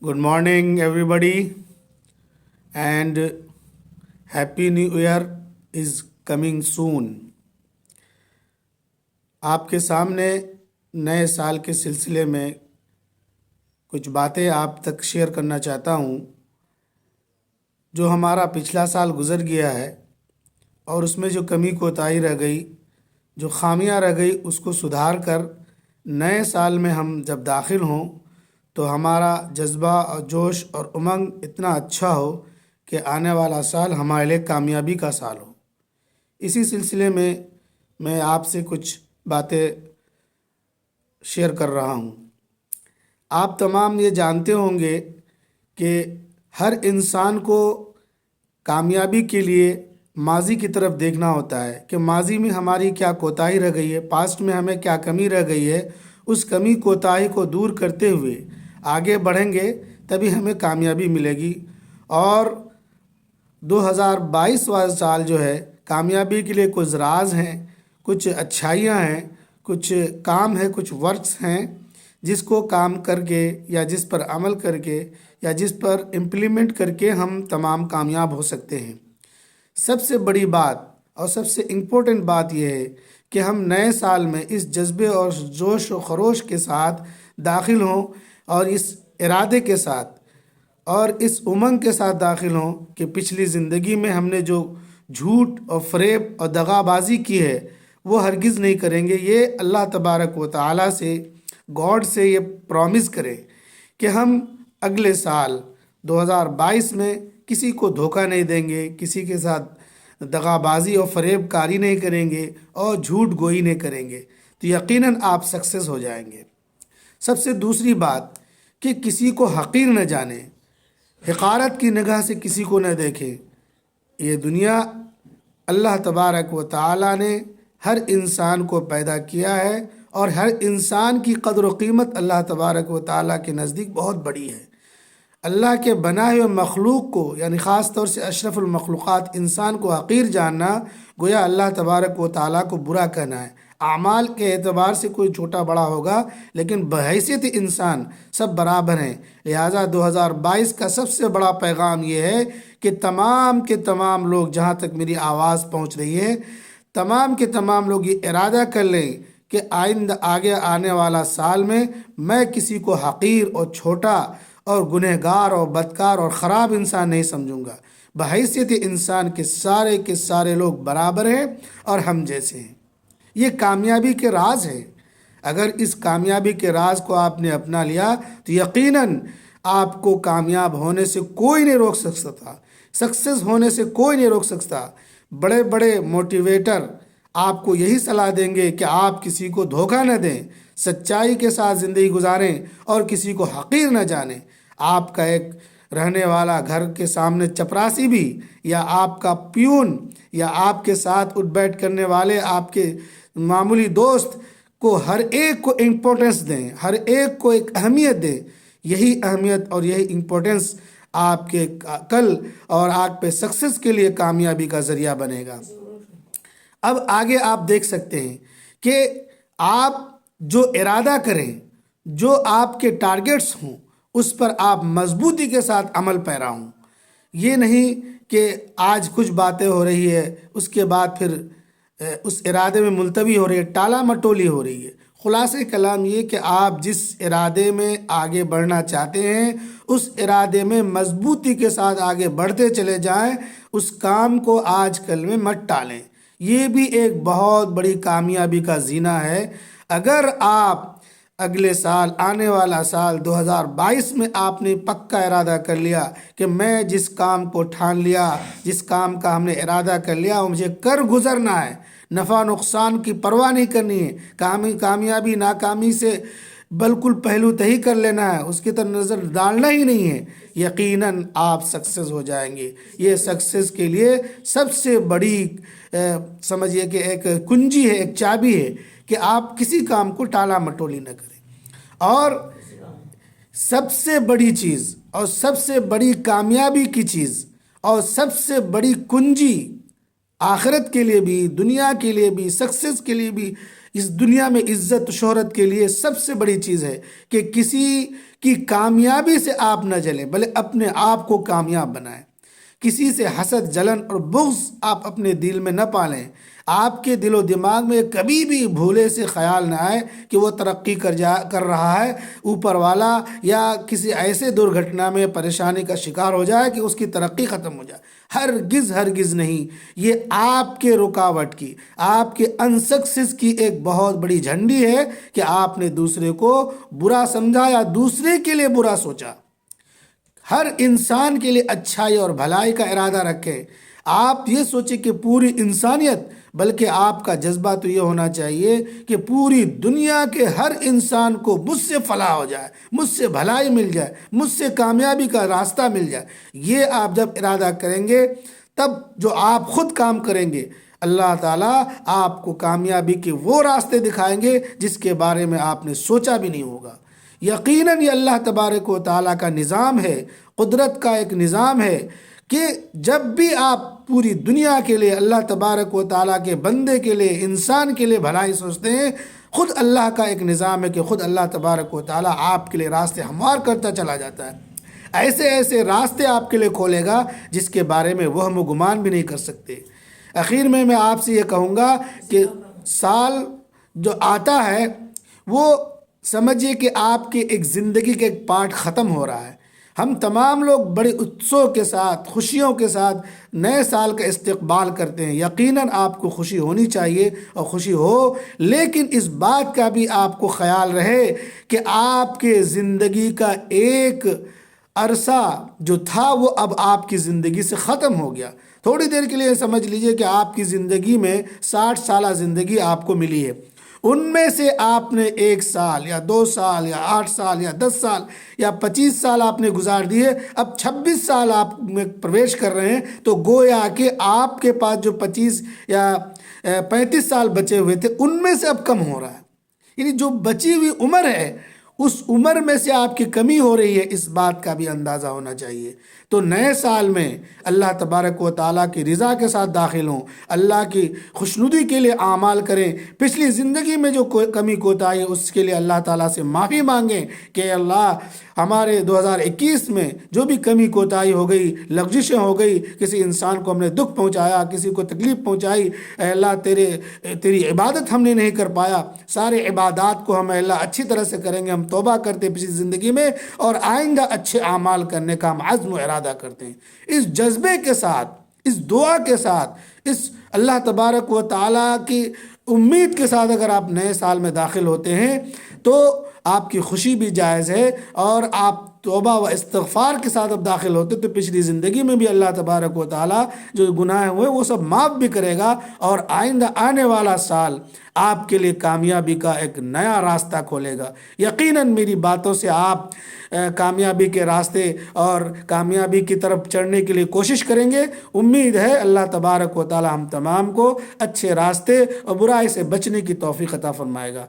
Good morning, everybody, and Happy New Year is coming soon. आपके सामने नए साल के सिलसिले में कुछ बातें आप तक शेयर करना चाहता हूँ। जो हमारा पिछला साल गुज़र गया है और उसमें जो कमी कोताही रह गई, जो खामियां रह गई, उसको सुधार कर नए साल में हम जब दाखिल हों तो हमारा जज्बा और जोश और उमंग इतना अच्छा हो कि आने वाला साल हमारे लिए कामयाबी का साल हो। इसी सिलसिले में मैं आपसे कुछ बातें शेयर कर रहा हूँ। आप तमाम ये जानते होंगे कि हर इंसान को कामयाबी के लिए माजी की तरफ देखना होता है कि माजी में हमारी क्या कोताही रह गई है, पास्ट में हमें क्या कमी रह गई है। उस कमी कोताही को दूर करते हुए आगे बढ़ेंगे तभी हमें कामयाबी मिलेगी। और 2022 वाला साल जो है, कामयाबी के लिए कुछ राज हैं, कुछ अच्छाइयाँ हैं, कुछ काम है, कुछ वर्क्स हैं जिसको काम करके या जिस पर अमल करके या जिस पर इम्प्लीमेंट करके हम तमाम कामयाब हो सकते हैं। सबसे बड़ी बात और सबसे इम्पोर्टेंट बात यह है कि हम नए साल में इस जज्बे और जोश व खरोश के साथ दाखिल हों और इस इरादे के साथ और इस उमंग के साथ दाखिल हों कि पिछली ज़िंदगी में हमने जो झूठ और फ़रेब और दगाबाजी की है वो हरगिज़ नहीं करेंगे। ये अल्लाह तबारक व तआला से, गॉड से ये प्रॉमिस करें कि हम अगले साल 2022 में किसी को धोखा नहीं देंगे, किसी के साथ दगाबाजी और फ़रेब कारी नहीं करेंगे और झूठ गोई नहीं करेंगे, तो यकीनन आप सक्सेस हो जाएंगे। सबसे दूसरी बात कि किसी को हकीर न जाने, हिकारत की निगाह से किसी को न देखें। ये दुनिया अल्लाह तबारक व तआला ने हर इंसान को पैदा किया है और हर इंसान की कदर व कीमत अल्लाह तबारक व तआला के नज़दीक बहुत बड़ी है। अल्लाह के बनाए हुए मखलूक को, यानी ख़ास तौर से अशरफुल मखलूक़ात इंसान को हक़ीर जानना गोया अल्लाह तबारक व तआला को बुरा कहना है। आमाल के एतबार से कोई छोटा बड़ा होगा, लेकिन बहैसियत इंसान सब बराबर हैं। लिहाजा 2022 का सबसे बड़ा पैगाम ये है कि तमाम के तमाम लोग, जहाँ तक मेरी आवाज़ पहुँच रही है, तमाम के तमाम लोग ये इरादा कर लें कि आइंदा आगे आने वाला साल में मैं किसी को हक़ीर और छोटा और गुनहगार और बदकार और ख़राब इंसान नहीं समझूंगा। बहैसियत इंसान के सारे लोग बराबर हैं और हम जैसे हैं। ये कामयाबी के राज है। अगर इस कामयाबी के राज को आपने अपना लिया तो यकीनन आपको कामयाब होने से कोई नहीं रोक सकता, सक्सेस होने से कोई नहीं रोक सकता। बड़े बड़े मोटिवेटर आपको यही सलाह देंगे कि आप किसी को धोखा न दें, सच्चाई के साथ ज़िंदगी गुजारें और किसी को हक़ीर न जानें। आपका एक रहने वाला घर के सामने चपरासी भी, या आपका प्यून, या आपके साथ उठ बैठ करने वाले आपके मामूली दोस्त को, हर एक को इम्पोर्टेंस दें, हर एक को एक अहमियत दें। यही अहमियत और यही इम्पोर्टेंस आपके कल और आप पे सक्सेस के लिए कामयाबी का ज़रिया बनेगा। अब आगे आप देख सकते हैं कि आप जो इरादा करें, जो आपके टारगेट्स हों, उस पर आप मजबूती के साथ अमल पैरा हों। ये नहीं कि आज कुछ बातें हो रही है, उसके बाद फिर उस इरादे में मुलतवी हो रही है, टाला मटोली हो रही है। खुलासे कलाम ये कि आप जिस इरादे में आगे बढ़ना चाहते हैं उस इरादे में मजबूती के साथ आगे बढ़ते चले जाएं, उस काम को आज कल में मत टालें। ये भी एक बहुत बड़ी कामयाबी का जीना है। अगर आप अगले साल, आने वाला साल 2022 में आपने पक्का इरादा कर लिया कि मैं जिस काम को ठान लिया, जिस काम का हमने इरादा कर लिया वो मुझे कर गुजरना है, नफ़ा नुकसान की परवाह नहीं करनी है, कामयाबी नाकामी से बिल्कुल पहलू तही कर लेना है, उसकी तरफ नज़र डालना ही नहीं है, यकीनन आप सक्सेस हो जाएंगे। ये सक्सेस के लिए सबसे बड़ी समझिए कि एक कुंजी है, एक चाबी है कि आप किसी काम को टाला मटोली न करें। और सबसे बड़ी चीज़ और सबसे बड़ी कामयाबी की चीज़ और सबसे बड़ी कुंजी आखिरत के लिए भी, दुनिया के लिए भी, सक्सेस के लिए भी اس دنیا میں عزت شہرت کے لیے سب سے بڑی چیز ہے کہ کسی کی کامیابی سے آپ نہ جلیں بلکہ اپنے آپ کو کامیاب بنائیں۔ کسی سے حسد، جلن اور بغض آپ اپنے دل میں نہ پالیں۔ آپ کے دل و دماغ میں کبھی بھی بھولے سے خیال نہ آئے کہ وہ ترقی کر رہا ہے، اوپر والا یا کسی ایسے درگھٹنا میں پریشانی کا شکار ہو جائے کہ اس کی ترقی ختم ہو جائے۔ ہرگز ہرگز نہیں۔ یہ آپ کے رکاوٹ کی، آپ کے انسکسیس کی ایک بہت بڑی جھنڈی ہے کہ آپ نے دوسرے کو برا سمجھا یا دوسرے کے لیے برا سوچا۔ ہر انسان کے لیے اچھائی اور بھلائی کا ارادہ رکھیں۔ آپ یہ سوچیں کہ پوری انسانیت، بلکہ آپ کا جذبہ تو یہ ہونا چاہیے کہ پوری دنیا کے ہر انسان کو مجھ سے فلاح ہو جائے، مجھ سے بھلائی مل جائے، مجھ سے کامیابی کا راستہ مل جائے۔ یہ آپ جب ارادہ کریں گے تب جو آپ خود کام کریں گے، اللہ تعالیٰ آپ کو کامیابی کے وہ راستے دکھائیں گے جس کے بارے میں آپ نے سوچا بھی نہیں ہوگا۔ یقیناً یہ اللہ تبارک و تعالیٰ کا نظام ہے، قدرت کا ایک نظام ہے کہ جب بھی آپ پوری دنیا کے لیے، اللہ تبارک و تعالیٰ کے بندے کے لیے، انسان کے لیے بھلائی سوچتے ہیں، خود اللہ کا ایک نظام ہے کہ خود اللہ تبارک و تعالیٰ آپ کے لیے راستے ہموار کرتا چلا جاتا ہے۔ ایسے ایسے راستے آپ کے لیے کھولے گا جس کے بارے میں وہم و گمان بھی نہیں کر سکتے۔ اخیر میں آپ سے یہ کہوں گا کہ سال جو آتا ہے وہ سمجھیے کہ آپ کے ایک زندگی کا ایک پارٹ ختم ہو رہا ہے۔ ہم تمام لوگ بڑے اتسو کے ساتھ، خوشیوں کے ساتھ نئے سال کا استقبال کرتے ہیں۔ یقیناً آپ کو خوشی ہونی چاہیے اور خوشی ہو، لیکن اس بات کا بھی آپ کو خیال رہے کہ آپ کے زندگی کا ایک عرصہ جو تھا وہ اب آپ کی زندگی سے ختم ہو گیا۔ تھوڑی دیر کے لیے سمجھ لیجئے کہ آپ کی زندگی میں 60 سالہ زندگی آپ کو ملی ہے، ان میں سے آپ نے 1 سال یا 2 سال یا 8 سال یا 10 سال یا 25 سال آپ نے گزار دیے، اب 26 سال آپ میں پرویش کر رہے ہیں، تو گویا کہ آپ کے پاس جو 25 یا 35 سال بچے ہوئے تھے ان میں سے اب کم ہو رہا ہے۔ یعنی جو بچی ہوئی عمر ہے اس عمر میں سے آپ کی کمی ہو رہی ہے، اس بات کا بھی اندازہ ہونا چاہیے۔ تو نئے سال میں اللہ تبارک و تعالیٰ کی رضا کے ساتھ داخل ہوں، اللہ کی خوشنودی کے لیے اعمال کریں، پچھلی زندگی میں جو کوئی کمی کوتاہی ہے اس کے لیے اللہ تعالیٰ سے معافی مانگیں کہ اللہ ہمارے 2021 میں جو بھی کمی کوتاہی ہو گئی، لغزشیں ہو گئی، کسی انسان کو ہم نے دکھ پہنچایا، کسی کو تکلیف پہنچائی، اے اللہ تیری عبادت ہم نے نہیں کر پایا، سارے عبادات کو ہم اے اللہ اچھی طرح سے کریں گے، ہم توبہ کرتے پچھلی زندگی میں اور آئندہ اچھے اعمال کرنے کا ہم عزم و ارادہ کرتے ہیں۔ اس جذبے کے ساتھ، اس دعا کے ساتھ، اس اللہ تبارک و تعالیٰ کی امید کے ساتھ اگر آپ نئے سال میں داخل ہوتے ہیں تو آپ کی خوشی بھی جائز ہے، اور آپ توبہ و استغفار کے ساتھ اب داخل ہوتے تو پچھلی زندگی میں بھی اللہ تبارک و تعالیٰ جو گناہ ہوئے وہ سب معاف بھی کرے گا، اور آئندہ آنے والا سال آپ کے لیے کامیابی کا ایک نیا راستہ کھولے گا۔ یقیناً میری باتوں سے آپ کامیابی کے راستے اور کامیابی کی طرف چڑھنے کے لیے کوشش کریں گے۔ امید ہے اللہ تبارک و تعالیٰ ہم تمام کو اچھے راستے اور برائی سے بچنے کی توفیق عطا فرمائے گا۔